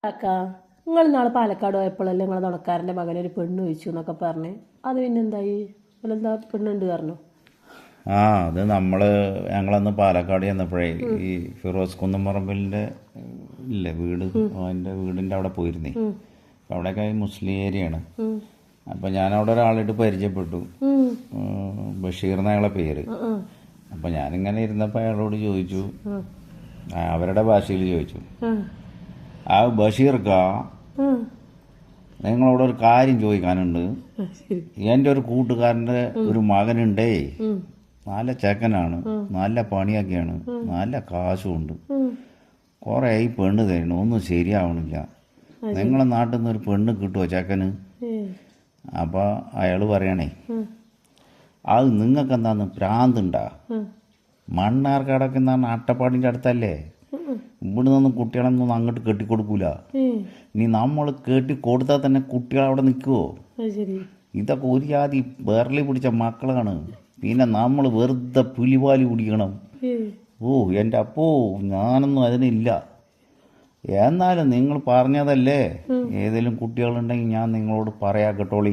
കാക്കാ നിങ്ങൾ നാളെ പാലക്കാട് പോയപ്പോഴല്ലേ നിങ്ങളെ തുണക്കാരൻ്റെ മകനൊരു പെണ്ണ് ചോദിച്ചു എന്നൊക്കെ പറഞ്ഞ് അത് പിന്നെന്തായി എന്താ പെണ്ണുണ്ട് പറഞ്ഞു? അത് ഞങ്ങളന്ന് പാലക്കാട് ചെന്നപ്പോഴേ ഈ ഫിറോസ് കുന്നംപറമ്പിലിൻ്റെ ഇല്ലേ വീട്, അവൻ്റെ വീടിൻ്റെ അവിടെ പോയിരുന്നേ. അപ്പം അവിടെയൊക്കെ മുസ്ലിം ഏരിയയാണ്. അപ്പം ഞാനവിടെ ഒരാളായിട്ട് പരിചയപ്പെട്ടു, ബഷീർ എന്നയാളെ പേര്. അപ്പം ഞാനിങ്ങനെ ഇരുന്നപ്പോൾ അയാളോട് ചോദിച്ചു, അവരുടെ ഭാഷയിൽ ചോദിച്ചു, ആ ബഷീർക്ക, നിങ്ങളോട് ഒരു കാര്യം ചോദിക്കാനുണ്ട്. എൻ്റെ ഒരു കൂട്ടുകാരൻ്റെ ഒരു മകനുണ്ടേ, നല്ല ചെക്കനാണ്, നല്ല പണിയൊക്കെയാണ്, നല്ല കാശുമുണ്ട്, കുറേ ഈ പെണ്ണ് തരണം, ഒന്നും ശരിയാവണില്ല. നിങ്ങളെ നാട്ടിൽ നിന്ന് ഒരു പെണ്ണ് കിട്ടുമോ ചെക്കന്? അപ്പോൾ അയാൾ പറയണേ, അത് നിങ്ങൾക്ക് എന്താന്ന് ഭ്രാന്തുണ്ടാ? മണ്ണാർക്കാടൊക്കെ അട്ടപ്പാടിൻ്റെ അടുത്തല്ലേ, ഇവിടെ നിന്നും കുട്ടികളൊന്നും അങ്ങോട്ട് കെട്ടിക്കൊടുക്കൂല. ഇനി നമ്മൾ കെട്ടിക്കൊടുത്താൽ തന്നെ കുട്ടികൾ അവിടെ നിൽക്കുമോ? ഇതൊക്കെ ഒരു ജാതി ബേർലി പിടിച്ച മക്കളാണ്. പിന്നെ നമ്മൾ വെറുതെ പുലിവാലി കുടിക്കണം. എൻ്റെ അപ്പോ ഞാനൊന്നും അതിനില്ല. എന്നാലും നിങ്ങൾ പറഞ്ഞതല്ലേ, ഏതെങ്കിലും കുട്ടികളുണ്ടെങ്കിൽ ഞാൻ നിങ്ങളോട് പറയാ കേട്ടോളി.